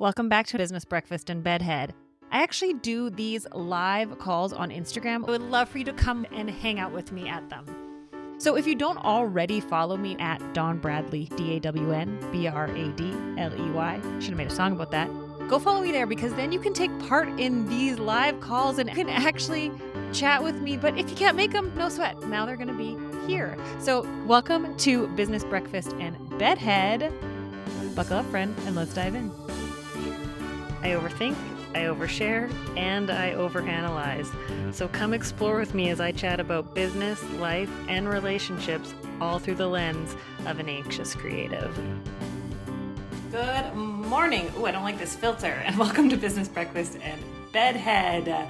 Welcome back to Business Breakfast in Bedhead. I actually do these live calls on Instagram. I would love for you to come and hang out with me at them. So if you don't already follow me at Dawn Bradley, DAWNBRADLEY, should have made a song about that. Go follow me there because then you can take part in these live calls and can actually chat with me. But if you can't make them, no sweat. Now they're going to be here. So welcome to Business Breakfast in Bedhead. Buckle up, friend, and let's dive in. I overthink, I overshare, and I overanalyze. So come explore with me as I chat about business, life, and relationships, all through the lens of an anxious creative. Good morning. Ooh, I don't like this filter. And welcome to Business Breakfast and Bedhead.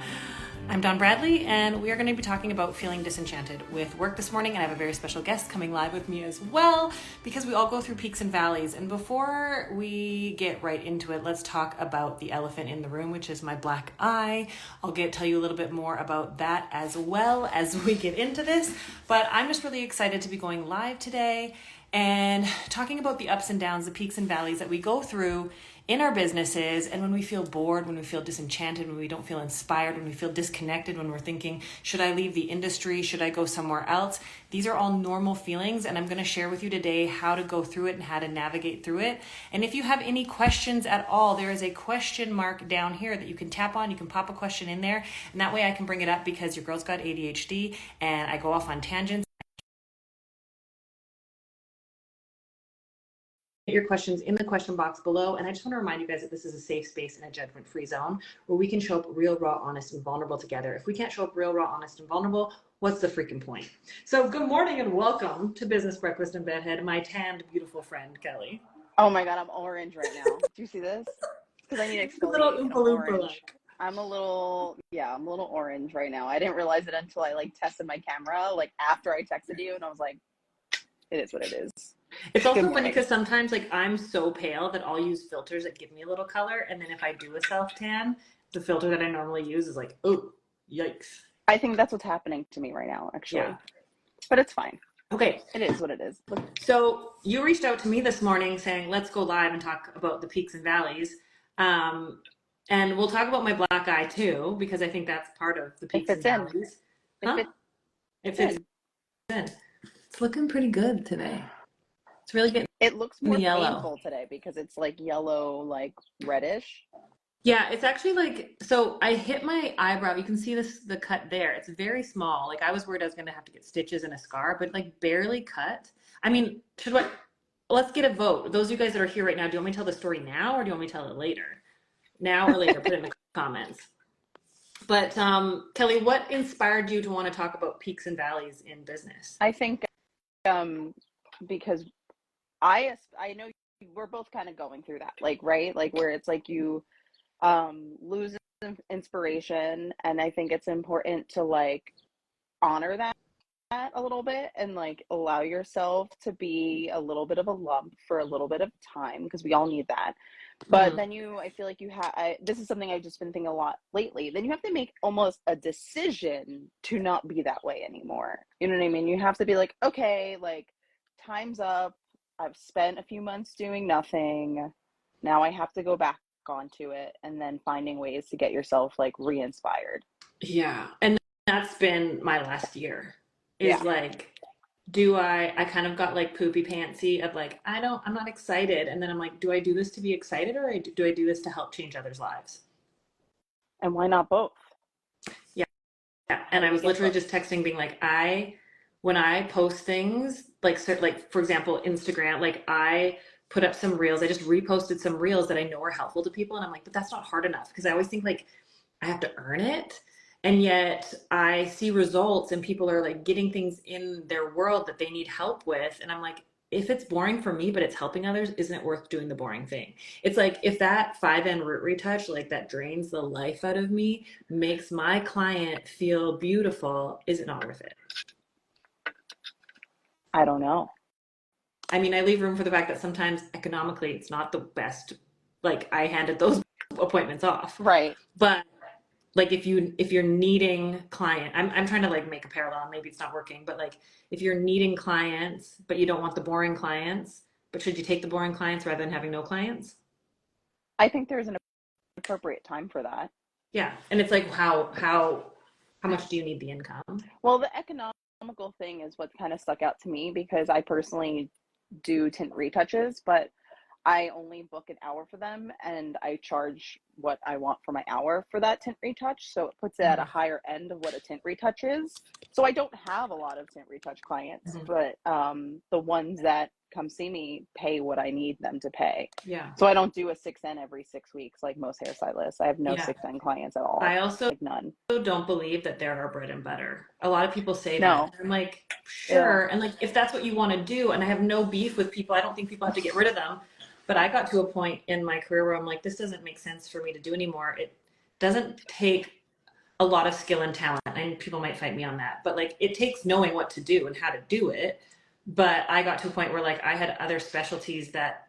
I'm Dawn Bradley, and we are going to be talking about feeling disenchanted with work this morning. And I have a very special guest coming live with me as well, because we all go through peaks and valleys. And before we get right into it, let's talk about the elephant in the room, which is my black eye. I'll tell you a little bit more about that as well as we get into this. But I'm just really excited to be going live today and talking about the ups and downs, the peaks and valleys that we go through in our businesses, and when we feel bored, when we feel disenchanted, when we don't feel inspired, when we feel disconnected, when we're thinking, should I leave the industry? Should I go somewhere else? These are all normal feelings, and I'm going to share with you today how to go through it and how to navigate through it. And if you have any questions at all, there is a question mark down here that you can tap on. You can pop a question in there, and that way I can bring it up because your girl's got ADHD and I go off on tangents. Your questions in the question box below. And I just want to remind you guys that this is a safe space and a judgment-free zone where we can show up real, raw, honest, and vulnerable together. If we can't show up real, raw, honest, and vulnerable, what's the freaking point? So good morning and welcome to Business Breakfast in Bedhead, my tanned, beautiful friend, Kelly. Oh my God, I'm orange right now. Do you see this? Because I need to exfoliate. I'm orange. I'm a little orange right now. I didn't realize it until I tested my camera, after I texted you, and I was like, it is what it is. It's also funny because sometimes I'm so pale that I'll use filters that give me a little color, and then if I do a self tan, the filter that I normally use is like, oh, yikes. I think that's what's happening to me right now, actually. Yeah. But it's fine. Okay. It is what it is. So you reached out to me this morning saying, let's go live and talk about the peaks and valleys. And we'll talk about my black eye too, because I think that's part of the peaks and valleys. It fits in. It's looking pretty good today. It's really getting. It looks more painful today because it's yellow, reddish. Yeah, it's actually so I hit my eyebrow. You can see the cut there. It's very small. I was worried I was going to have to get stitches and a scar, but barely cut. I mean, let's get a vote. Those of you guys that are here right now, do you want me to tell the story now or do you want me to tell it later? Now or later? Put it in the comments. But Kelly, what inspired you to want to talk about peaks and valleys in business? I think because I know we're both kind of going through that, right? Where it's you lose inspiration, and I think it's important to honor that a little bit and allow yourself to be a little bit of a lump for a little bit of time, because we all need that. But then I feel like this is something I've just been thinking a lot lately. Then you have to make almost a decision to not be that way anymore. You know what I mean? You have to be okay, time's up. I've spent a few months doing nothing. Now I have to go back onto it, and then finding ways to get yourself re-inspired. Yeah. And that's been my last year is I kind of got poopy pantsy of I'm not excited. And then I'm do I do this to be excited, or do I do this to help change others' lives? And why not both? Yeah. And I was literally just texting being when I post things, for example, Instagram, I put up some reels. I just reposted some reels that I know are helpful to people. And I'm but that's not hard enough, because I always think I have to earn it. And yet I see results and people are getting things in their world that they need help with. And I'm if it's boring for me, but it's helping others, isn't it worth doing the boring thing? It's if that 5N root retouch, that drains the life out of me, makes my client feel beautiful, is it not worth it? I don't know. I mean, I leave room for the fact that sometimes economically it's not the best. I handed those appointments off. Right. But if you're needing client, I'm trying to make a parallel. Maybe it's not working, but if you're needing clients, but you don't want the boring clients, but should you take the boring clients rather than having no clients? I think there's an appropriate time for that. Yeah. And it's like, how much do you need the income? Well, the economical thing is what kind of stuck out to me, because I personally do tint retouches, but I only book an hour for them, and I charge what I want for my hour for that tint retouch. So it puts it at a higher end of what a tint retouch is. So I don't have a lot of tint retouch clients, but the ones that come see me pay what I need them to pay. Yeah. So I don't do a 6N every 6 weeks like most hairstylists. I have no 6N clients at all. I also like none. don't believe that they're our bread and butter. A lot of people say No. that. I'm like, sure. And like, if that's what you want to do, and I have no beef with people, I don't think people have to get rid of them. But I got to a point in my career where I'm like, this doesn't make sense for me to do anymore. It doesn't take a lot of skill and talent. And people might fight me on that, but like, it takes knowing what to do and how to do it. But I got to a point where like I had other specialties that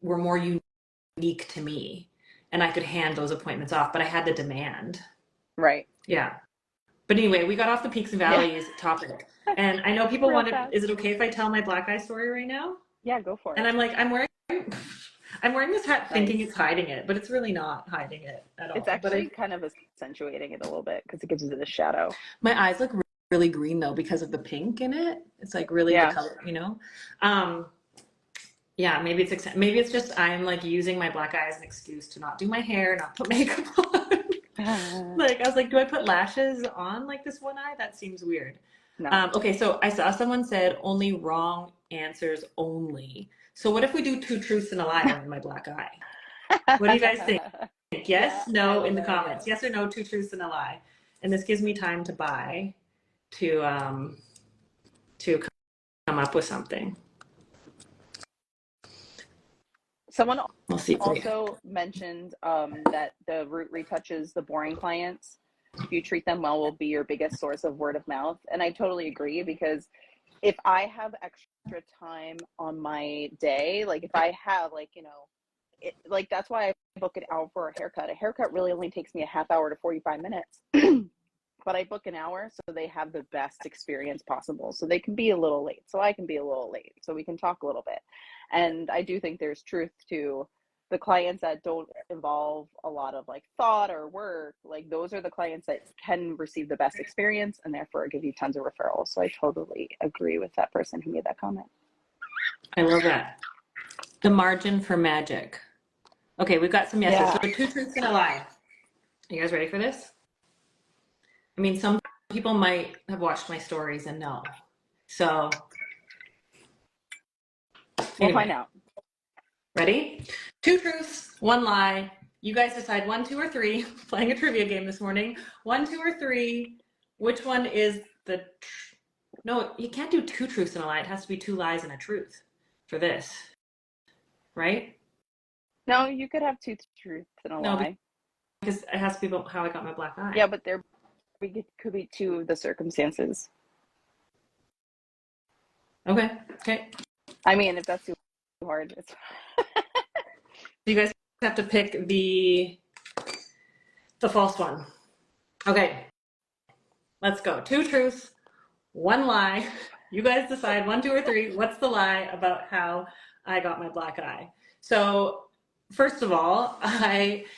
were more unique to me, and I could hand those appointments off, but I had the demand. Right. Yeah. But anyway, we got off the peaks and valleys topic. And I know people wanted, is it okay if I tell my black eye story right now? Yeah, go for it. And I'm like, I'm wearing this hat thinking it's hiding it, but it's really not hiding it at all. It's actually kind of accentuating it a little bit because it gives it a shadow. My eyes look really green though because of the pink in it. It's like really the color, you know? Yeah, maybe it's just I'm like using my black eye as an excuse to not do my hair, not put makeup on. Like I was like, do I put lashes on like this one eye? That seems weird. No. Okay, so I saw someone said only wrong answers only. So what if we do 2 truths and a lie on my black eye? What do you guys think? Yes, no in the comments. Yes or no, 2 truths and a lie. And this gives me time to buy to come up with something. Someone also mentioned that the root retouches, the boring clients, if you treat them well, will be your biggest source of word of mouth. And I totally agree, because if I have extra time on my day, like if I have like, you know, like that's why I book an hour for a haircut. A haircut really only takes me a half hour to 45 minutes. But I book an hour so they have the best experience possible. So they can be a little late. So I can be a little late. So we can talk a little bit. And I do think there's truth to the clients that don't involve a lot of like thought or work. Like those are the clients that can receive the best experience and therefore give you tons of referrals. So I totally agree with that person who made that comment. I love that. The margin for magic. Okay, we've got some yeses. Yeah. So 2 truths and a lie. Are you guys ready for this? I mean, some people might have watched my stories and know. So we'll find out. Ready? 2 truths, 1 lie. You guys decide 1, 2, or 3. Playing a trivia game this morning. 1, 2, or 3. Which one is the? No, you can't do 2 truths and a lie. It has to be 2 lies and a truth for this, right? No, you could have 2 truths and a lie. Because it has to be about how I got my black eye. Yeah, but could be 2 of the circumstances. Okay. I mean, if that's too hard, it's you guys have to pick the false one. Okay. Let's go. 2 truths, 1 lie. You guys decide 1, 2, or 3. What's the lie about how I got my black eye? So first of all,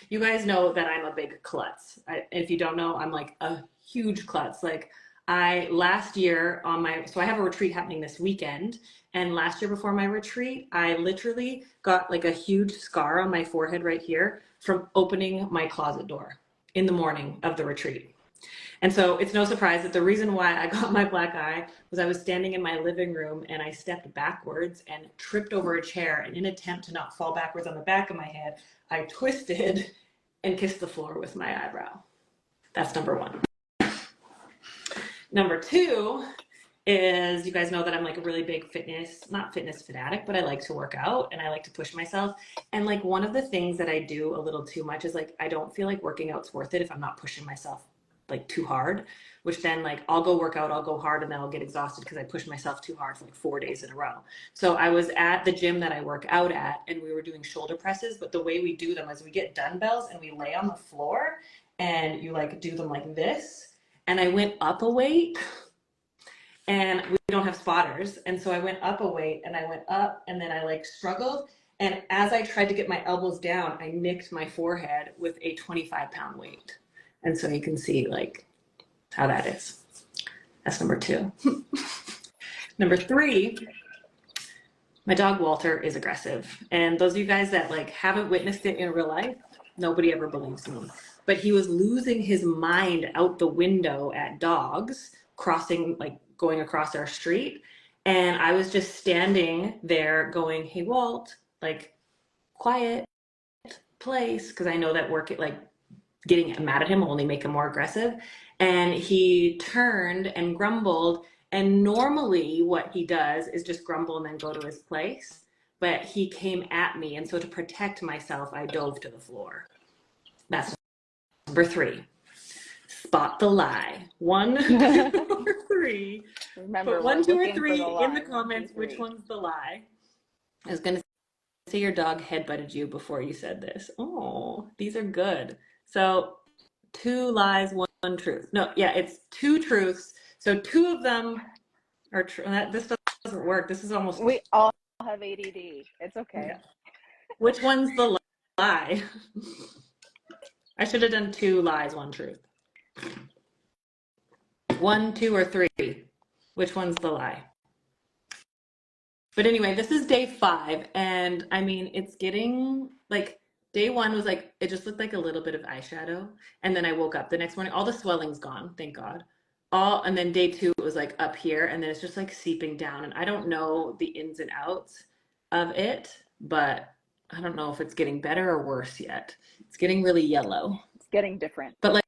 you guys know that I'm a big klutz. If you don't know, I'm like a huge klutz. Like last year so I have a retreat happening this weekend. And last year before my retreat, I literally got like a huge scar on my forehead right here from opening my closet door in the morning of the retreat. And so it's no surprise that the reason why I got my black eye was I was standing in my living room and I stepped backwards and tripped over a chair. And in an attempt to not fall backwards on the back of my head, I twisted and kissed the floor with my eyebrow. That's number 1. Number 2 is, you guys know that I'm like a really big not fitness fanatic, but I like to work out and I like to push myself. And like one of the things that I do a little too much is like, I don't feel like working out's worth it if I'm not pushing myself like too hard, which then like I'll go work out, I'll go hard, and then I'll get exhausted because I push myself too hard for like 4 days in a row. So I was at the gym that I work out at and we were doing shoulder presses, but the way we do them is we get dumbbells and we lay on the floor and you like do them like this. And I went up a weight and we don't have spotters. And so I went up a weight and I went up and then I like struggled And as I tried to get my elbows down, I nicked my forehead with a 25-pound weight. And so you can see like how that is. That's number 2. Number 3, my dog Walter is aggressive. And those of you guys that like haven't witnessed it in real life, nobody ever believes me. But he was losing his mind out the window at dogs crossing, like going across our street. And I was just standing there going, hey, Walt, like quiet place. Cause I know that like getting mad at him will only make him more aggressive. And he turned and grumbled. And normally what he does is just grumble and then go to his place. But he came at me. And so to protect myself, I dove to the floor. That's number 3. Spot the lie. 1, 2, or 3. Remember, Put 1, 2, or 3 in the lie. comments. 1, 2, 3. Which one's the lie? I was going to say your dog headbutted you before you said this. Oh, these are good. So 2 lies, 1 truth. No, yeah, it's 2 truths. So 2 of them are true. This doesn't work. This is almost. We all have ADD. It's okay. Yeah. Which one's the lie? I should have done 2 lies, 1 truth. 1, 2, or 3. Which one's the lie? But anyway, this is day 5, and I mean, it's getting like day 1 was like it just looked like a little bit of eyeshadow, and then I woke up the next morning, all the swelling's gone, thank God. And then day 2 it was like up here, and then it's just like seeping down, and I don't know the ins and outs of it, but I don't know if it's getting better or worse yet. It's getting really yellow. It's getting different. But like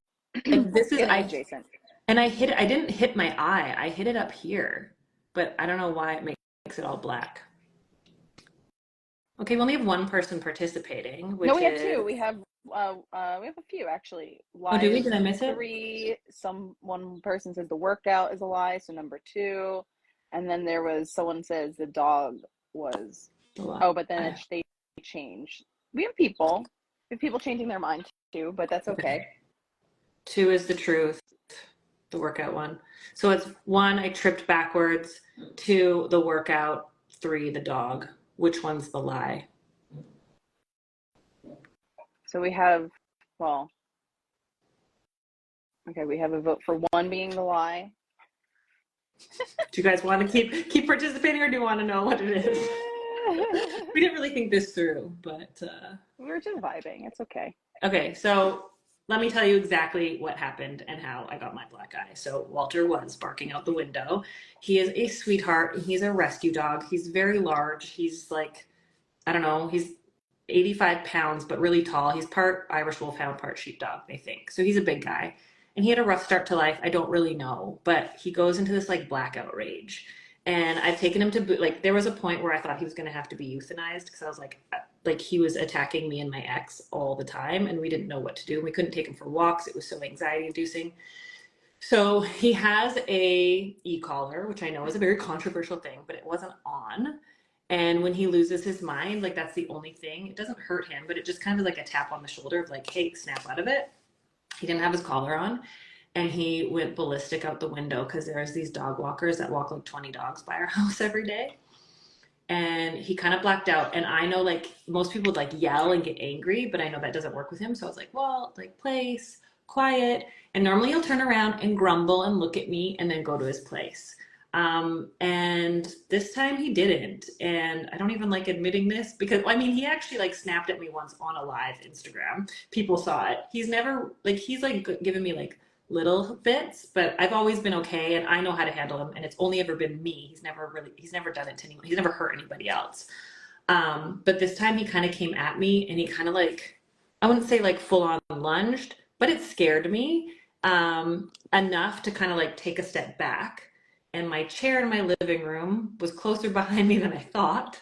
this is adjacent. And I didn't hit my eye. I hit it up here, but I don't know why it makes it all black. Okay, we only have 1 person participating. Which no, we have 2. We have a few actually. Oh, do we? Did I miss 3. One person says the workout is a lie, so number 2. And then there was someone says the dog was. Oh, but then they changed. We have people changing their mind too, but that's okay. 2 is the truth. The workout one. So it's 1, I tripped backwards. 2, the workout. 3, the dog. Which one's the lie? So we have, we have a vote for 1 being the lie. Do you guys want to keep participating, or do you want to know what it is? We didn't really think this through, but we were just vibing. It's okay. Okay, so let me tell you exactly what happened and how I got my black eye. So Walter was barking out the window. He is a sweetheart. He's a rescue dog. He's very large. He's like, I don't know, he's 85 pounds, but really tall. He's part Irish Wolfhound, part sheepdog, they think. So he's a big guy. And he had a rough start to life. I don't really know, but he goes into this like blackout rage. And I've taken him to, like, there was a point where I thought he was going to have to be euthanized because I was like he was attacking me and my ex all the time, and we didn't know what to do. We couldn't take him for walks. It was so anxiety inducing. So he has a e-collar, which I know is a very controversial thing, but it wasn't on. And when he loses his mind, like that's the only thing. It doesn't hurt him, but it just kind of like a tap on the shoulder of like, hey, snap out of it. He didn't have his collar on. And he went ballistic out the window because there's these dog walkers that walk like 20 dogs by our house every day. And he kind of blacked out. And I know like most people would like yell and get angry, but I know that doesn't work with him. So I was like, well, like place, quiet. And normally he'll turn around and grumble and look at me and then go to his place. And this time he didn't. And I don't even like admitting this because, I mean, he actually like snapped at me once on a live Instagram. People saw it. He's never like, he's like given me like little bits, but I've always been okay. And I know how to handle him. And it's only ever been me. He's never done it to anyone. He's never hurt anybody else. But this time he kind of came at me and he kind of like, I wouldn't say like full on lunged, but it scared me, enough to kind of like take a step back. And my chair in my living room was closer behind me than I thought.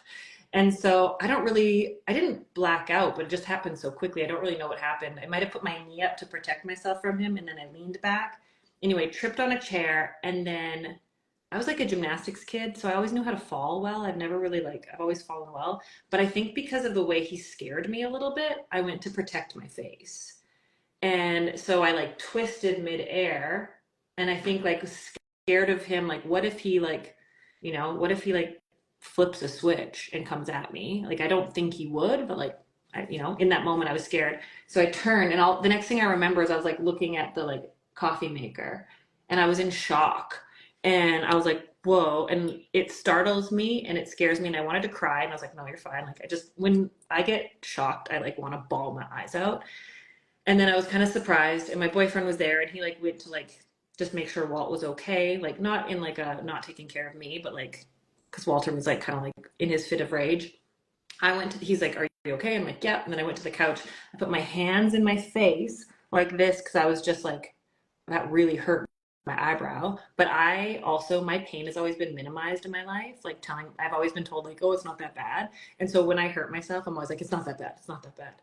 And so I didn't black out, but it just happened so quickly. I don't really know what happened. I might have put my knee up to protect myself from him, and then I leaned back. Anyway, tripped on a chair, and then I was like a gymnastics kid, so I always knew how to fall well. I've always fallen well. But I think because of the way he scared me a little bit, I went to protect my face. And so I like twisted midair, and I think like scared of him, like what if he flips a switch and comes at me. Like, I don't think he would, but like, in that moment I was scared. So I turned, and the next thing I remember is I was like looking at the like coffee maker, and I was in shock. And I was like, whoa. And it startles me and it scares me. And I wanted to cry. And I was like, no, you're fine. Like, when I get shocked, I like want to bawl my eyes out. And then I was kind of surprised. And my boyfriend was there, and he like went to like just make sure Walt was okay. Like, not in like a not taking care of me, but like, because Walter was like kind of like in his fit of rage. He's like, are you okay? I'm like, yeah. And then I went to the couch. I put my hands in my face like this because I was just like, that really hurt my eyebrow. But my pain has always been minimized in my life. Like, I've always been told like, oh, it's not that bad. And so when I hurt myself, I'm always like, it's not that bad. It's not that bad.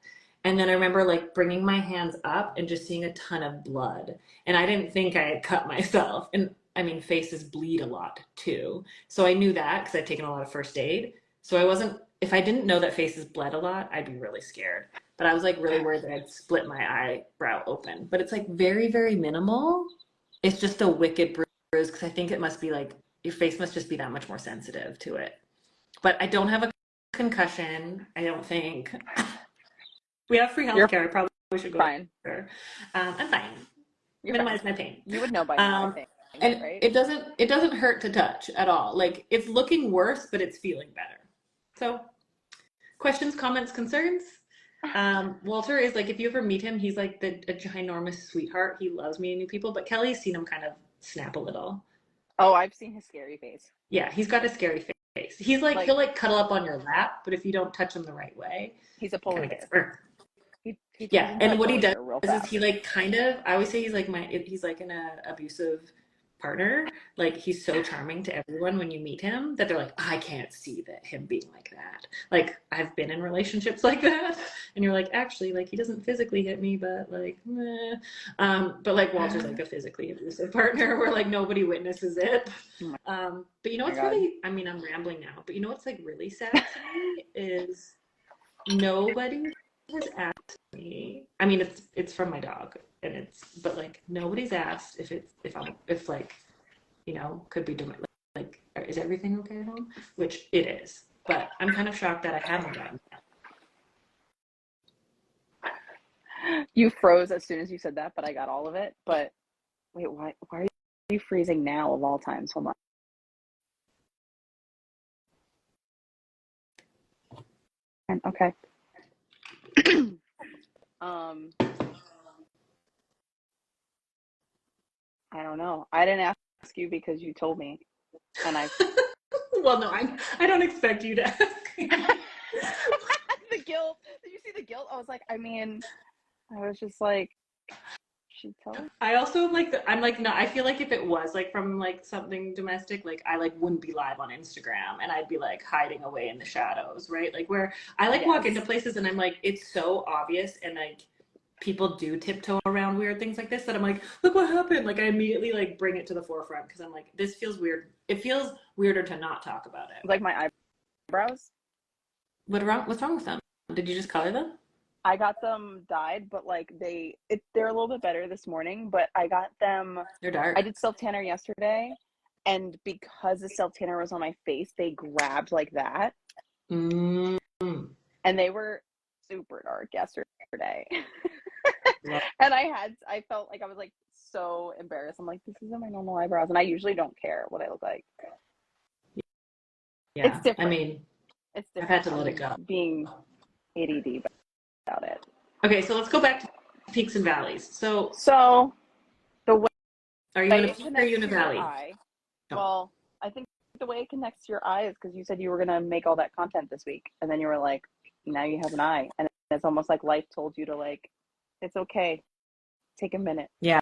And then I remember like bringing my hands up and just seeing a ton of blood. And I didn't think I had cut myself. And I mean, faces bleed a lot too. So I knew that because I'd taken a lot of first aid. So if I didn't know that faces bled a lot, I'd be really scared. But I was like really worried that I'd split my eyebrow open. But it's like very, very minimal. It's just a wicked bruise because I think it must be like, your face must just be that much more sensitive to it. But I don't have a concussion, I don't think. We have free healthcare. I probably should go. Fine. There. I'm fine. Minimize my pain. You would know by now, I think. And right? it doesn't hurt to touch at all. Like, it's looking worse, but it's feeling better. So, questions, comments, concerns? Walter is like, if you ever meet him, he's like a ginormous sweetheart. He loves meeting new people, but Kelly's seen him kind of snap a little. Oh, I've seen his scary face. Yeah, he's got a scary face. He's like he'll like cuddle up on your lap, but if you don't touch him the right way, he's a polar bear. Yeah, and what he does is he like I always say he's like an abusive partner. Like, he's so charming to everyone when you meet him that they're like, I can't see that him being like that. Like, I've been in relationships like that, and you're like, actually, like, he doesn't physically hit me, but like, meh. But like, Walter's like a physically abusive partner where like nobody witnesses it. But you know what's really, I mean, I'm rambling now, but you know what's like really sad to me is nobody has asked me. I mean, it's from my dog, and but like, nobody's asked if like, could be doing like, is everything okay at home? Which it is, but I'm kind of shocked that I haven't gotten that. You froze as soon as you said that, but I got all of it. But wait, why are you freezing now of all times? Hold on. Okay. I don't know. I didn't ask you because you told me, and I. Well, no, I don't expect you to ask. The guilt. Did you see the guilt? I was like, I was just like, she told me. I also I'm like, no, I feel like if it was like from like something domestic, like I like wouldn't be live on Instagram, and I'd be like hiding away in the shadows, right? Like, where I like walk into places and I'm like, it's so obvious, and like people do tiptoe around weird things like this that I'm like, look what happened. Like, I immediately like bring it to the forefront because I'm like, this feels weird. It feels weirder to not talk about it. Like my eyebrows. What's wrong with them? Did you just color them? I got them dyed, but like they're a little bit better this morning, but I got them. They're dark. I did self tanner yesterday, and because the self tanner was on my face, they grabbed like that. Mm. And they were super dark yesterday. And I felt like I was like so embarrassed. I'm like, this isn't my normal eyebrows, and I usually don't care what I look like. Yeah, it's different. I mean, it's different. I've had to let it go. Being ADD about it. Okay, so let's go back to peaks and valleys. So the way are you in a peak or are you in a valley? Well, I think the way it connects to your eye is because you said you were gonna make all that content this week, and then you were like, now you have an eye, and it's almost like life told you to like, it's okay, take a minute. Yeah.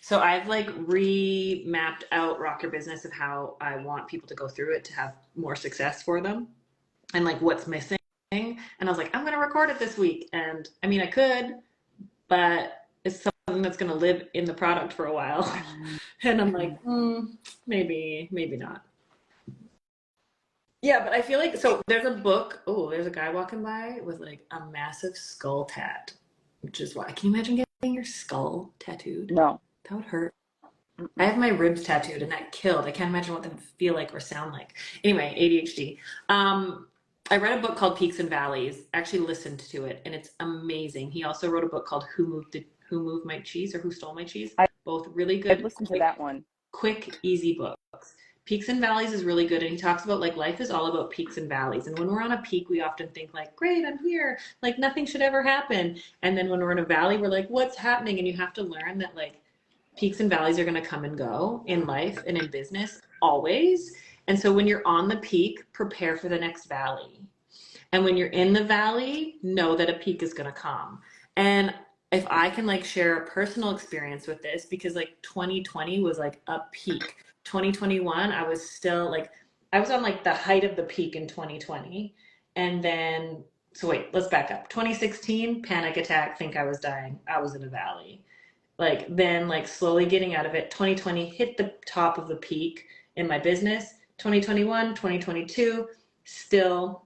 So I've like remapped out Rock Your Business of how I want people to go through it to have more success for them, and like what's missing. And I was like, I'm going to record it this week. And I mean, I could, but it's something that's going to live in the product for a while. And I'm like, maybe not. Yeah, but I feel like, so there's a book. Oh, there's a guy walking by with like a massive skull tat, which is why. Can you imagine getting your skull tattooed? No. That would hurt. I have my ribs tattooed and that killed. I can't imagine what them feel like or sound like. Anyway, ADHD. I read a book called Peaks and Valleys. Actually listened to it and it's amazing. He also wrote a book called Who Moved My Cheese or Who Stole My Cheese. Both really I've good, listened to that one. quick, easy books. Peaks and Valleys is really good and he talks about like life is all about peaks and valleys. And when we're on a peak, we often think like, great, I'm here. Like nothing should ever happen. And then when we're in a valley, we're like, what's happening? And you have to learn that like peaks and valleys are going to come and go in life and in business always. And so when you're on the peak, prepare for the next valley. And when you're in the valley, know that a peak is going to come. And if I can like share a personal experience with this, because like 2020 was like a peak. 2021, I was still like, I was on like the height of the peak in 2020. And then, so wait, let's back up. 2016, panic attack, think I was dying. I was in a valley. Like then like slowly getting out of it. 2020 hit the top of the peak in my business. 2021, 2022, still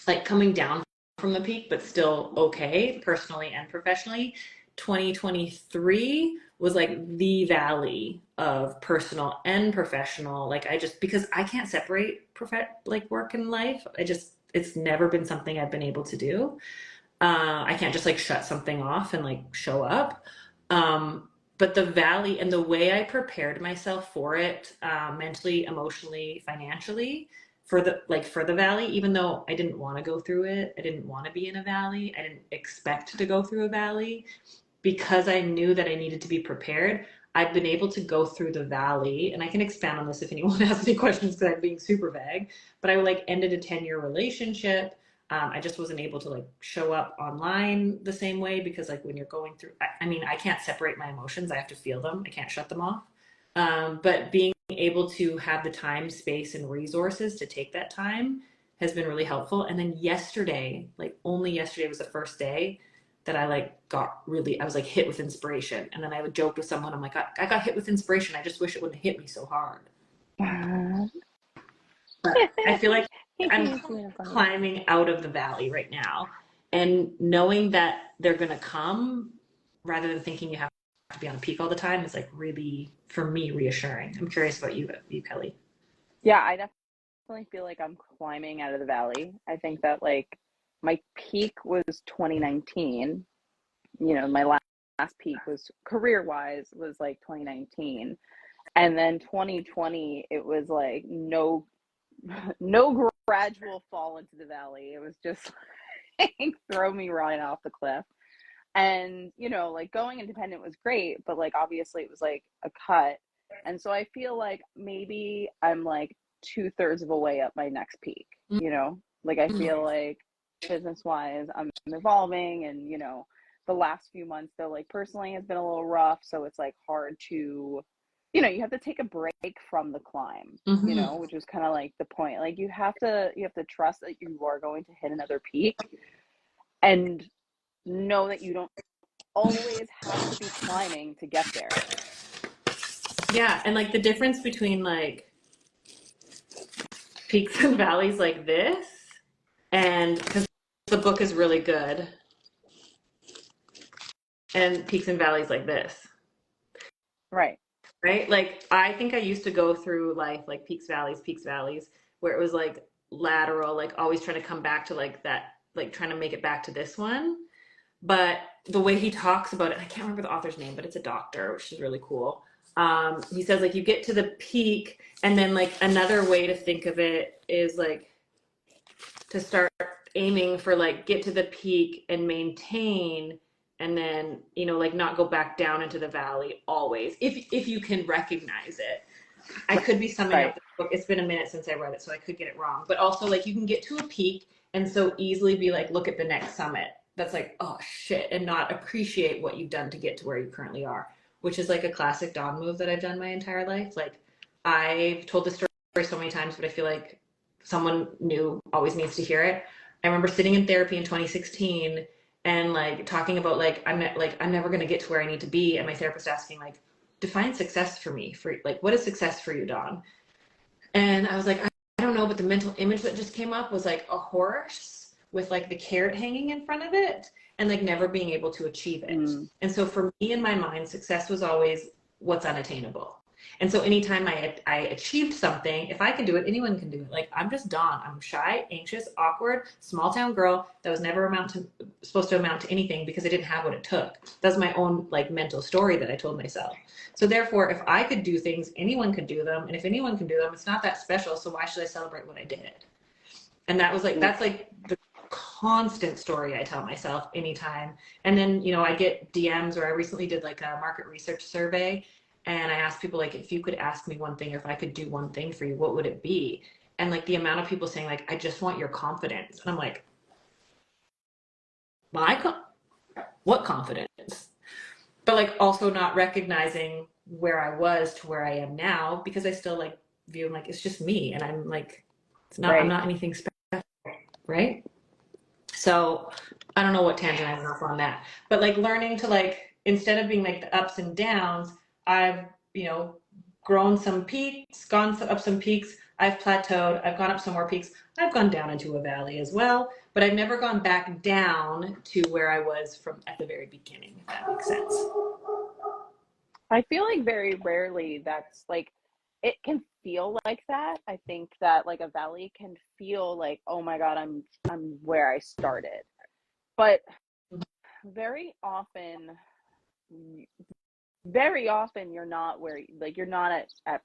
like coming down from the peak, but still okay, personally and professionally. 2023 was like the valley of personal and professional. Like I just, because I can't separate like work and life. It's never been something I've been able to do. I can't just like shut something off and like show up. But the valley and the way I prepared myself for it, mentally, emotionally, financially, for the valley, even though I didn't want to go through it, I didn't want to be in a valley, I didn't expect to go through a valley, because I knew that I needed to be prepared. I've been able to go through the valley, and I can expand on this if anyone has any questions because I'm being super vague, but I like ended a 10-year relationship. I just wasn't able to like show up online the same way because like when you're going through, I mean, I can't separate my emotions. I have to feel them. I can't shut them off. But being able to have the time, space, and resources to take that time has been really helpful. And then yesterday, like only yesterday was the first day that I like I was like hit with inspiration. And then I would joke with someone, I'm like, I got hit with inspiration. I just wish it wouldn't hit me so hard. But I feel like I'm climbing out of the valley right now, and knowing that they're going to come rather than thinking you have to be on a peak all the time is like really, for me, reassuring. I'm curious about you, Kelly. Yeah, I definitely feel like I'm climbing out of the valley. I think that like my peak was 2019. You know, my last peak was career-wise was like 2019. And then 2020, it was like no gradual fall into the valley. It was just like throw me right off the cliff. And, you know, like going independent was great, but like obviously it was like a cut. And so I feel like maybe I'm like 2/3 of a way up my next peak, you know? Like I feel like business wise, I'm evolving, and, you know, the last few months though, like personally has been a little rough. So it's like hard to, you know, you have to take a break from the climb, you know, which is kind of like the point. Like you have to trust that you are going to hit another peak, and know that you don't always have to be climbing to get there. Yeah. And like the difference between like peaks and valleys like this, and because the book is really good, and peaks and valleys like this. Right. Right? Like I think I used to go through life like peaks, valleys, where it was like lateral, like always trying to come back to like that, like trying to make it back to this one. But the way he talks about it, I can't remember the author's name, but it's a doctor, which is really cool. He says like you get to the peak, and then like another way to think of it is like to start aiming for like get to the peak and maintain, and then, you know, like not go back down into the valley always, if you can recognize it. I could be summing up the book. It's been a minute since I read it, so I could get it wrong. But also like you can get to a peak and so easily be like, look at the next summit. That's like, oh shit, and not appreciate what you've done to get to where you currently are, which is like a classic Dawn move that I've done my entire life. Like I've told this story so many times, but I feel like someone new always needs to hear it. I remember sitting in therapy in 2016 and like talking about like I'm never going to get to where I need to be, and my therapist asking like, define success for me, for like what is success for you, Dawn? And I was like, I don't know, but the mental image that just came up was like a horse with like the carrot hanging in front of it and like never being able to achieve it. And so for me in my mind, success was always what's unattainable. And so anytime I achieved something, if I can do it, anyone can do it. Like, I'm just Dawn. I'm shy, anxious, awkward, small town girl that was never supposed to amount to anything because I didn't have what it took. That's my own like mental story that I told myself. So therefore, if I could do things, anyone could do them. And if anyone can do them, it's not that special. So why should I celebrate what I did? And that was like, that's like the constant story I tell myself anytime. And then, you know, I get DMs, or I recently did like a market research survey. And I asked people, like, if you could ask me one thing, or if I could do one thing for you, what would it be? And like the amount of people saying, like, I just want your confidence. And I'm like, what confidence? But like also not recognizing where I was to where I am now, because I still like view like it's just me, and I'm like, it's not, I'm not anything special, right? So I don't know what tangent I went off on that, but like learning to like, instead of being like the ups and downs, I've, you know, grown some peaks, gone up some peaks, I've plateaued, I've gone up some more peaks, I've gone down into a valley as well, but I've never gone back down to where I was from at the very beginning, if that makes sense. I feel like very rarely that's like, it can feel like that. I think that like a valley can feel like, oh my God, I'm where I started. But very often you're not where, like, you're not at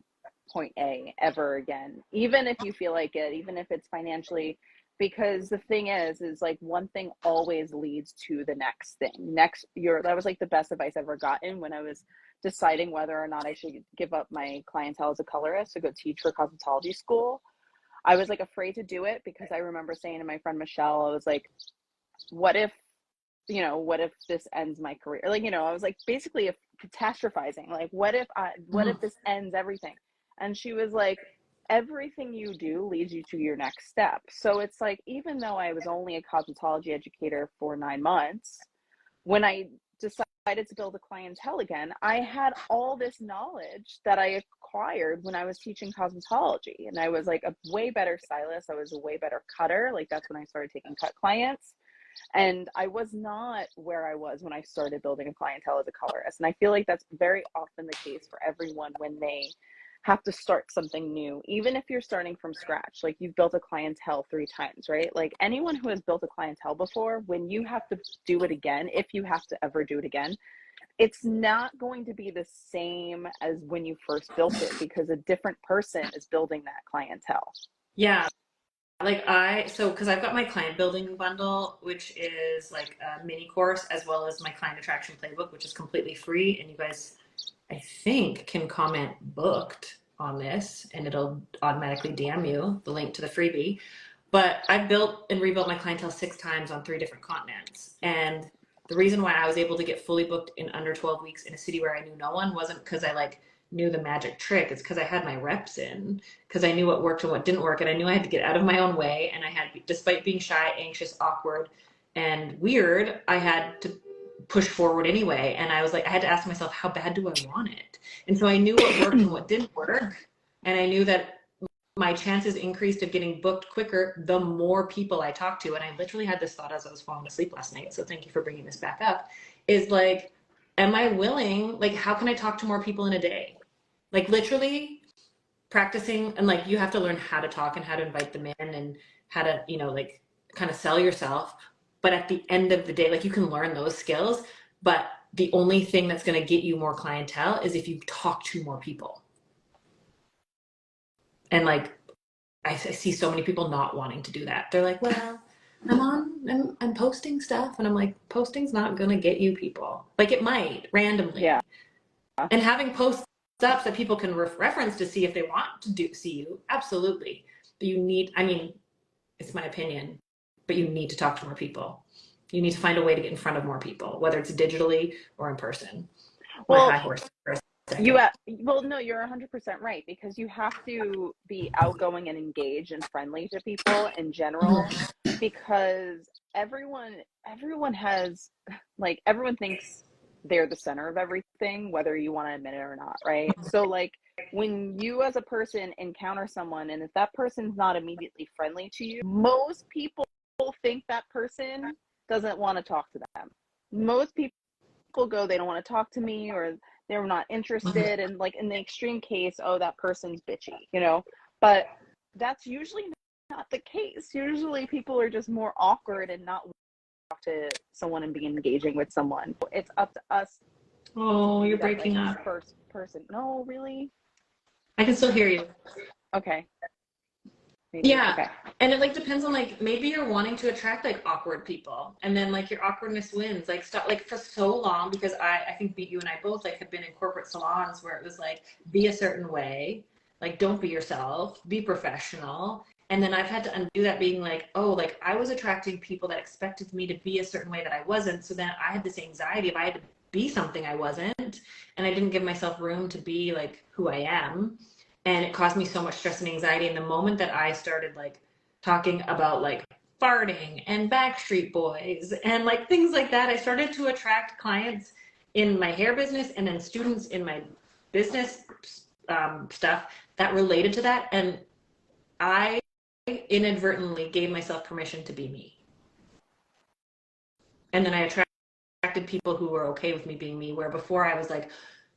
point A ever again, even if you feel like it, even if it's financially, because the thing is like one thing always leads to the next thing. That was like the best advice I've ever gotten when I was deciding whether or not I should give up my clientele as a colorist to go teach for cosmetology school. I was like afraid to do it because I remember saying to my friend Michelle, I was like, what if this ends my career? Like, you know, I was like basically catastrophizing. Like, what if this ends everything? And she was like, everything you do leads you to your next step. So it's like, even though I was only a cosmetology educator for 9 months, when I decided to build a clientele again, I had all this knowledge that I acquired when I was teaching cosmetology. And I was like a way better stylist. I was a way better cutter. Like, that's when I started taking cut clients. And I was not where I was when I started building a clientele as a colorist. And I feel like that's very often the case for everyone when they have to start something new, even if you're starting from scratch. Like, you've built a clientele 3 times, right? Like, anyone who has built a clientele before, when you have to do it again, if you have to ever do it again, it's not going to be the same as when you first built it, because a different person is building that clientele. Yeah. Like because I've got my client building bundle, which is like a mini course, as well as my client attraction playbook, which is completely free. And you guys, I think, can comment booked on this and it'll automatically DM you the link to the freebie. But I've built and rebuilt my clientele 6 times on 3 different continents. And the reason why I was able to get fully booked in under 12 weeks in a city where I knew no one wasn't because I like knew the magic trick. It's because I had my reps in, because I knew what worked and what didn't work. And I knew I had to get out of my own way. And I had, despite being shy, anxious, awkward, and weird, I had to push forward anyway. And I was like, I had to ask myself, how bad do I want it? And so I knew what worked and what didn't work. And I knew that my chances increased of getting booked quicker the more people I talked to. And I literally had this thought as I was falling asleep last night, so thank you for bringing this back up, is like, am I willing, like, how can I talk to more people in a day? Like, literally practicing, and like, you have to learn how to talk and how to invite them in and how to, you know, like, kind of sell yourself. But at the end of the day, like, you can learn those skills, but the only thing that's going to get you more clientele is if you talk to more people. And like, I see so many people not wanting to do that. They're like, well, I'm posting stuff. And I'm like, posting's not going to get you people. Like, it might randomly. Yeah. And having posts up that people can reference to see if they want to see you. Absolutely. But you need, I mean, it's my opinion, but you need to talk to more people. You need to find a way to get in front of more people, whether it's digitally or in person. Well, my high horse. no, you're 100% right, because you have to be outgoing and engaged and friendly to people in general, because everyone has, like, everyone thinks they're the center of everything, whether you want to admit it or not, right? So like, when you as a person encounter someone, and if that person's not immediately friendly to you, most people think that person doesn't want to talk to them. Most people go, they don't want to talk to me, or they're not interested, and like in the extreme case, oh, that person's bitchy, you know. But that's usually not the case. Usually people are just more awkward and not talk to someone and be engaging with someone. It's up to us. Oh, you're That, breaking like, up. first person. No, really? I can still hear you. Okay. Maybe. Yeah. Okay. And it like depends on like maybe you're wanting to attract like awkward people, and then like your awkwardness wins. Like stop like for so long, because I think you and I both like have been in corporate salons where it was like be a certain way, like don't be yourself, be professional. And then I've had to undo that, being like, oh, like I was attracting people that expected me to be a certain way that I wasn't. So then I had this anxiety if I had to be something I wasn't, and I didn't give myself room to be like who I am. And it caused me so much stress and anxiety. And the moment that I started like talking about like farting and Backstreet Boys and like things like that, I started to attract clients in my hair business and then students in my business stuff that related to that. And I inadvertently gave myself permission to be me. And then I attracted people who were okay with me being me, where before I was like,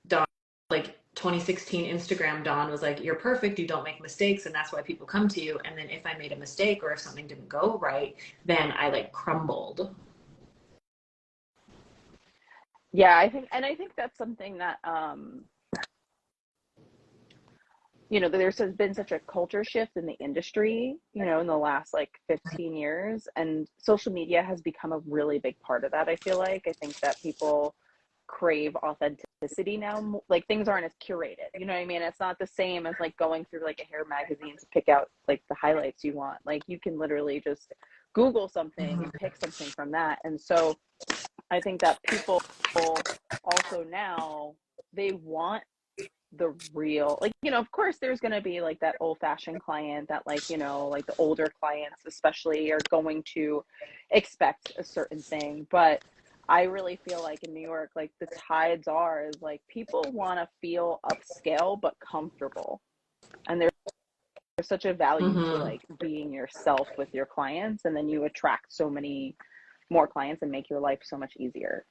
Dawn, like 2016 Instagram Dawn was like, you're perfect, you don't make mistakes, and that's why people come to you. And then if I made a mistake or if something didn't go right, then I like crumbled. Yeah, I think that's something that you know, there's been such a culture shift in the industry, you know, in the last like 15 years, and social media has become a really big part of that. I feel like I think that people crave authenticity now. Like things aren't as curated, you know what I mean? It's not the same as like going through like a hair magazine to pick out like the highlights you want. Like you can literally just Google something and pick something from that. And so I think that people also now, they want the real, like, you know, of course there's going to be like that old-fashioned client that, like, you know, like the older clients especially are going to expect a certain thing. But I really feel like in New York, like the tides are is like people want to feel upscale but comfortable, and there's such a value to like being yourself with your clients, and then you attract so many more clients and make your life so much easier.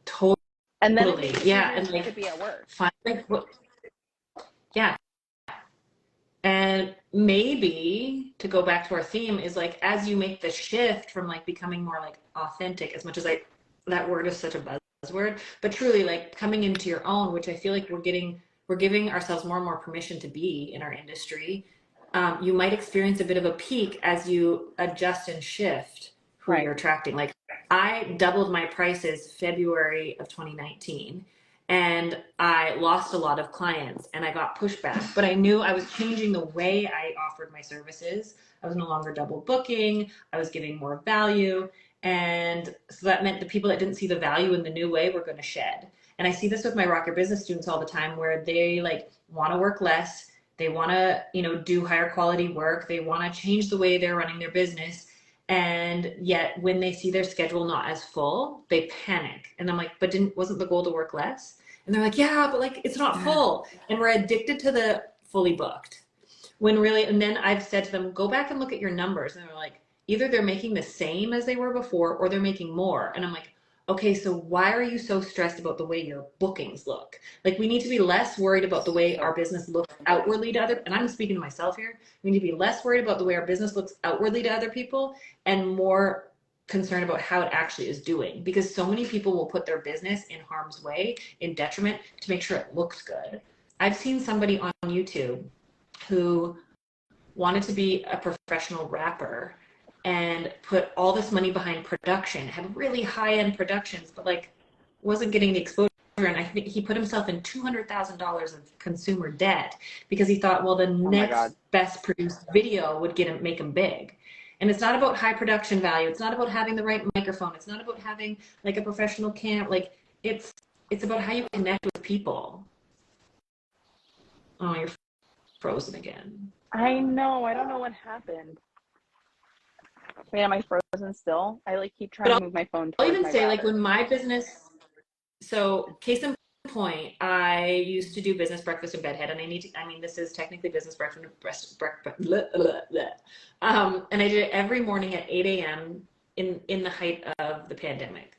Totally. And then it makes it yeah, easier and like to be at work. find like what, yeah. And maybe to go back to our theme is like, as you make the shift from like becoming more like authentic, as much as that word is such a buzzword, but truly like coming into your own, which I feel like we're giving ourselves more and more permission to be in our industry. You might experience a bit of a peak as you adjust and shift who Right. you're attracting. Like I doubled my prices February of 2019. And I lost a lot of clients and I got pushback, but I knew I was changing the way I offered my services. I was no longer double booking. I was giving more value. And so that meant the people that didn't see the value in the new way were going to shed. And I see this with my Rock Your Business students all the time, where they like want to work less. They want to, you know, do higher quality work. They want to change the way they're running their business. And yet when they see their schedule not as full, they panic. And I'm like, but wasn't the goal to work less? And they're like, yeah, but like, it's not full. And we're addicted to the fully booked. When really, and then I've said to them, go back and look at your numbers. And they're like, either they're making the same as they were before, or they're making more. And I'm like, okay, so why are you so stressed about the way your bookings look? Like, we need to be less worried about the way our business looks outwardly to other, and I'm speaking to myself here. We need to be less worried about the way our business looks outwardly to other people and more concerned about how it actually is doing, because so many people will put their business in harm's way, in detriment, to make sure it looks good. I've seen somebody on YouTube who wanted to be a professional rapper and put all this money behind production, had really high-end productions, but like wasn't getting the exposure. And I think he put himself in $200,000 of consumer debt because he thought, well, the next best produced video would make him big. And it's not about high production value. It's not about having the right microphone. It's not about having like a professional cam. Like it's about how you connect with people. Oh, you're frozen again. I know. I don't know what happened. Wait, am I frozen still? I like keep trying to move my phone towards I'll even my say router. like when my business, so case in point, I used to do business breakfast in Bedhead, and this is technically business breakfast, and I did it every morning at 8 a.m. in the height of the pandemic.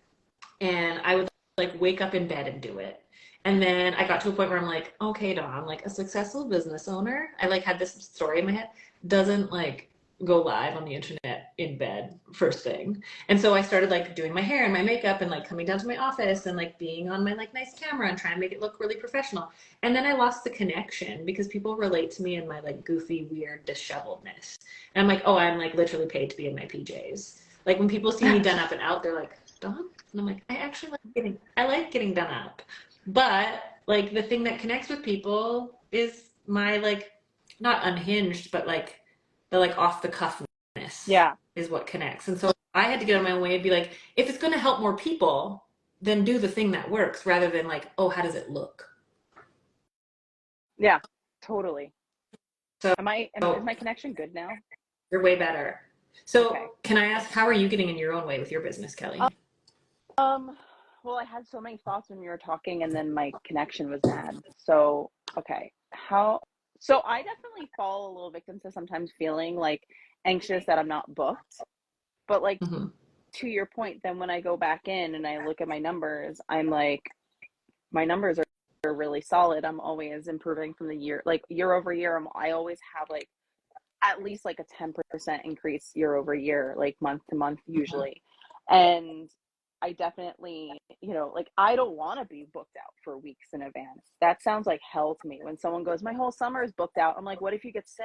And I would like wake up in bed and do it. And then I got to a point where I'm like, okay, Dawn, like a successful business owner, I like had this story in my head, doesn't like go live on the internet in bed first thing. And so I started like doing my hair and my makeup and like coming down to my office and like being on my like nice camera and trying to make it look really professional. And then I lost the connection because people relate to me in my like goofy, weird disheveledness. And I'm like, oh, I'm like literally paid to be in my PJs. Like when people see me done up and out, they're like, Dawn? And I'm like, I like getting done up. But like the thing that connects with people is my like, not unhinged, but like the like off the cuffness is what connects. And so I had to get out of my own way and be like, if it's going to help more people, then do the thing that works rather than like, oh, how does it look? Yeah, totally. So is my connection good now? You're way better. So Okay. Can I ask, how are you getting in your own way with your business, Kelly? Well, I had so many thoughts when you were talking and then my connection was bad. So, okay. So I definitely fall a little victim to sometimes feeling like anxious that I'm not booked. But like to your point, then when I go back in and I look at my numbers, I'm like, my numbers are really solid. I'm always improving from the year over year. I always have like at least like a 10% increase year over year, like month to month usually. And I definitely, like I don't want to be booked out for weeks in advance. That sounds like hell to me. When someone goes, my whole summer is booked out. I'm like, what if you get sick?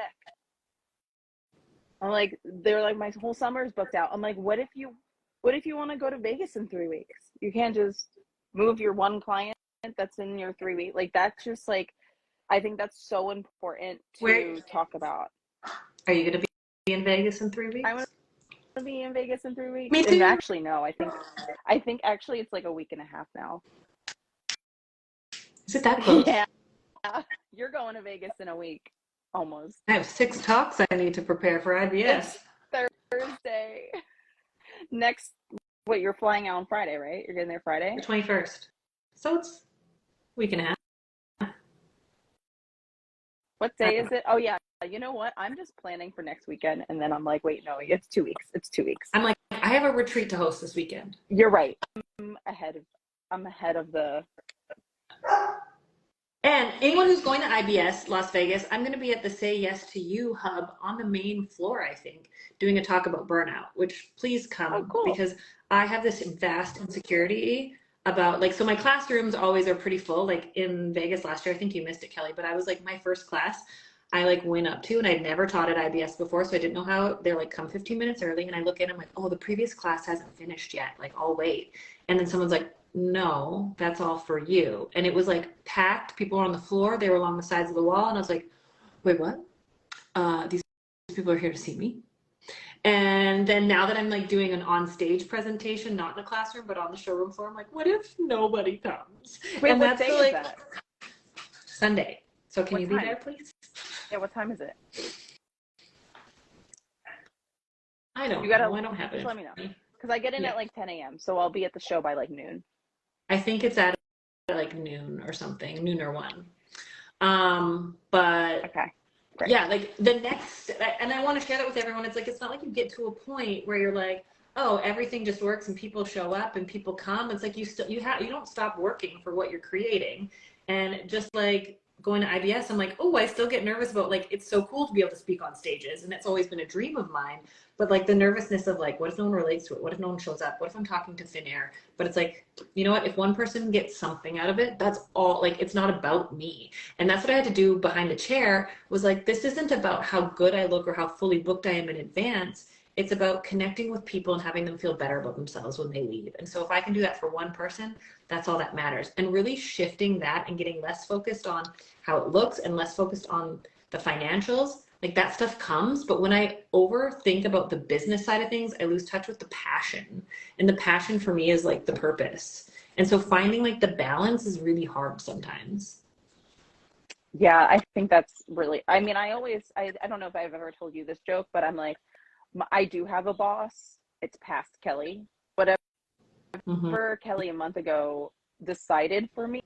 I'm like, they're like, my whole summer is booked out. I'm like, what if you want to go to Vegas in 3 weeks? You can't just move your one client that's in your 3 week. Like, that's just like, I think that's so important to talk about. Are you going to be in Vegas in 3 weeks? I want to be in Vegas in 3 weeks. Me too. And actually, no, I think actually it's like a week and a half now. Is it that close? Yeah. You're going to Vegas in a week, almost. I have 6 talks I need to prepare for IBS. It's Thursday. You're flying out on Friday, right? You're getting there Friday? The 21st. So it's a week and a half. What day is it? Oh, yeah. You know what? I'm just planning for next weekend. And then I'm like, wait, no, it's 2 weeks. It's 2 weeks. I'm like, I have a retreat to host this weekend. You're right. I'm ahead of the... And anyone who's going to IBS Las Vegas, I'm going to be at the Say Yes to You hub on the main floor, I think, doing a talk about burnout, which please come because I have this vast insecurity about like, so my classrooms always are pretty full. Like in Vegas last year, I think you missed it, Kelly, but I was like my first class I like went up to, and I'd never taught at IBS before. So I didn't know how. They're like, come 15 minutes early. And I look in, I'm like, oh, the previous class hasn't finished yet. Like, I'll wait. And then someone's like, no, that's all for you. And it was like packed. People were on the floor. They were along the sides of the wall. And I was like, wait, what? These people are here to see me. And then now that I'm like doing an on-stage presentation, not in a classroom, but on the showroom floor, I'm like, what if nobody comes? Wait, and what that's day like is that? Sunday. So can What you time? be there, please? Yeah, what time is it? I don't know. I don't have it. Just let me know. Because I get in at like 10 a.m. So I'll be at the show by like noon. I think it's at like noon or something, noon or 1. But okay. Great. Yeah, like the next, and I want to share that with everyone. It's like, it's not like you get to a point where you're like, oh, everything just works and people show up and people come. It's like you don't stop working for what you're creating. And just like going to IBS, I'm like, oh, I still get nervous about like, it's so cool to be able to speak on stages. And it's always been a dream of mine. But like the nervousness of like, what if no one relates to it? What if no one shows up? What if I'm talking to thin air? But it's like, you know what? If one person gets something out of it, that's all. Like, it's not about me. And that's what I had to do behind the chair was like, this isn't about how good I look or how fully booked I am in advance. It's about connecting with people and having them feel better about themselves when they leave. And so if I can do that for one person, that's all that matters. And really shifting that and getting less focused on how it looks and less focused on the financials, like that stuff comes. But when I overthink about the business side of things, I lose touch with the passion. And the passion for me is like the purpose. And so finding like the balance is really hard sometimes. Yeah, I think that's really, I mean, I don't know if I've ever told you this joke, but I'm like, I do have a boss. It's past Kelly. Whatever Kelly a month ago decided for me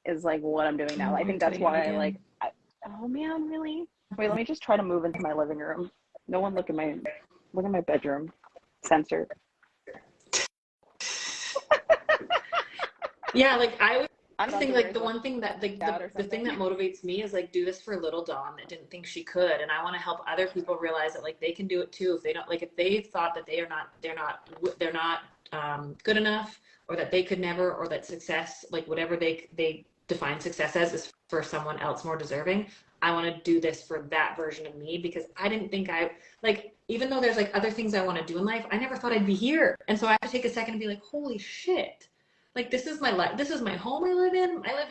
is like what I'm doing now. I think that's why oh man, really? Wait, let me just try to move into my living room. No one look at my bedroom. Censored. Yeah, like I I always don't think know, like the one thing that like out or the thing that something. motivates me is like do this for little Dawn that didn't think she could, and I want to help other people realize that like they can do it too if they don't, like if they thought that they're not good enough, or that they could never, or that success, like whatever they define success as, is for someone else more deserving. I want to do this for that version of me, because I didn't think I, like, even though there's like other things I want to do in life, I never thought I'd be here. And so I have to take a second and be like, holy shit. Like, this is my life. This is my home I live in. I live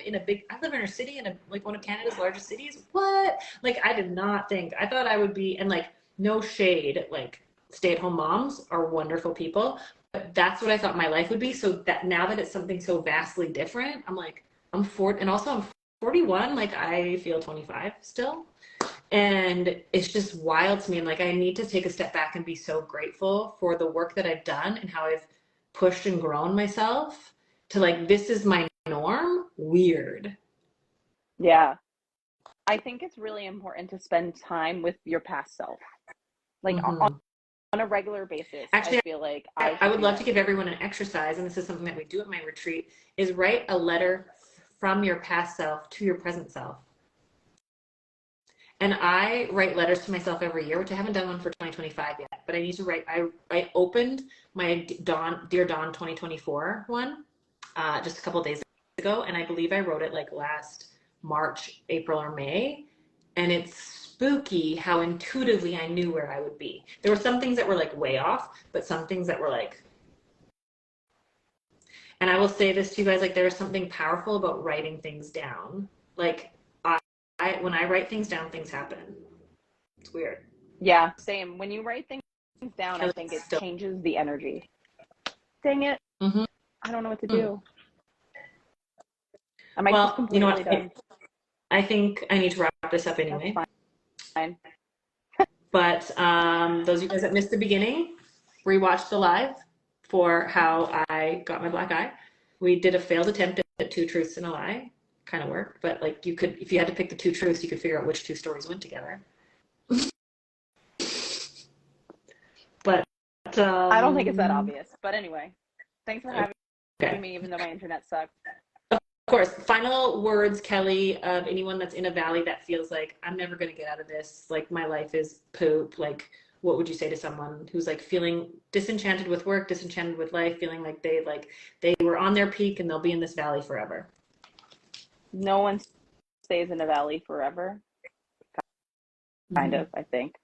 in a city in like one of Canada's largest cities. What? Like, I did not think, I thought I would be, and like, no shade, like stay-at-home moms are wonderful people, but that's what I thought my life would be. So that now that it's something so vastly different, I'm like, I'm 40, and also I'm 41, like I feel 25 still. And it's just wild to me. And like, I need to take a step back and be so grateful for the work that I've done and how I've pushed and grown myself to like, this is my norm. Weird. Yeah. I think it's really important to spend time with your past self. Like Mm-hmm. on a regular basis. Actually, I feel like I would love to give everyone an exercise, and this is something that we do at my retreat, is write a letter from your past self to your present self. And I write letters to myself every year, which I haven't done one for 2025 yet, but I need to write. I opened my Dear Dawn 2024 one just a couple of days ago, and I believe I wrote it like last March, April, or May, and it's spooky how intuitively I knew where I would be. There were some things that were like way off, but some things that were like, and I will say this to you guys, like there's something powerful about writing things down. Like when I write things down, things happen. It's weird. Yeah, same. When you write things down, I think it changes the energy. Dang it. Mm-hmm. I don't know what to do. I might Well, just completely done. I think I need to wrap this up anyway. That's fine. But those of you guys that missed the beginning, rewatch the live for how I got my black eye. We did a failed attempt at 2 truths and a lie. Kind of worked, but like you could, if you had to pick the 2 truths, you could figure out which 2 stories went together. But I don't think it's that obvious. But anyway, thanks for having me, even though my internet sucks. Of course. Final words, Kelly, of anyone that's in a valley that feels like I'm never going to get out of this. Like my life is poop. Like, what would you say to someone who's like feeling disenchanted with work, disenchanted with life, feeling like they were on their peak and they'll be in this valley forever? No one stays in a valley forever. Kind of, I think.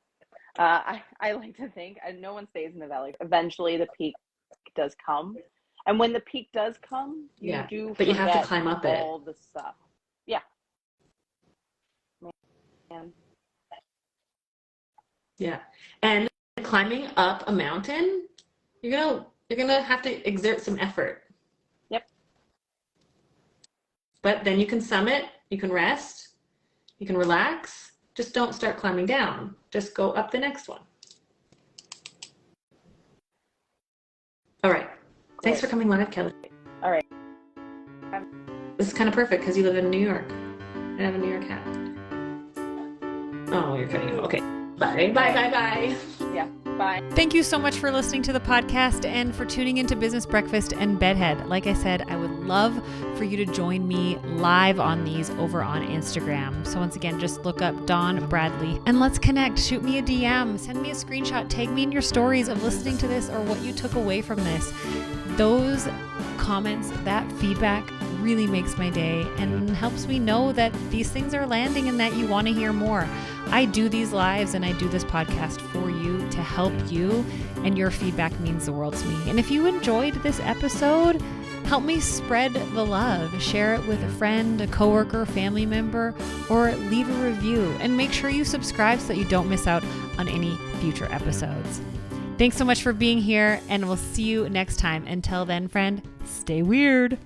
I like to think no one stays in the valley. Eventually the peak does come. And when the peak does come, you do but you have to climb up it. All the stuff. Yeah. Man. Yeah. And climbing up a mountain, you're gonna have to exert some effort. Yep. But then you can summit, you can rest, you can relax. Just don't start climbing down. Just go up the next one. All right. Thanks for coming live, Kelly. All right. This is kind of perfect because you live in New York. I have a New York hat. Oh, you're cutting it. Okay. Bye. Bye. Bye. Bye. Yeah. Bye. Thank you so much for listening to the podcast and for tuning into Business Breakfast and Bedhead. Like I said, I would love for you to join me live on these over on Instagram. So once again, just look up Dawn Bradley and let's connect. Shoot me a DM, send me a screenshot, tag me in your stories of listening to this or what you took away from this. Those comments, that feedback really makes my day and helps me know that these things are landing and that you want to hear more. I do these lives and I do this podcast for you to help you, and your feedback means the world to me. And if you enjoyed this episode, help me spread the love. Share it with a friend, a coworker, family member, or leave a review. And make sure you subscribe so that you don't miss out on any future episodes. Thanks so much for being here, and we'll see you next time. Until then, friend, stay weird.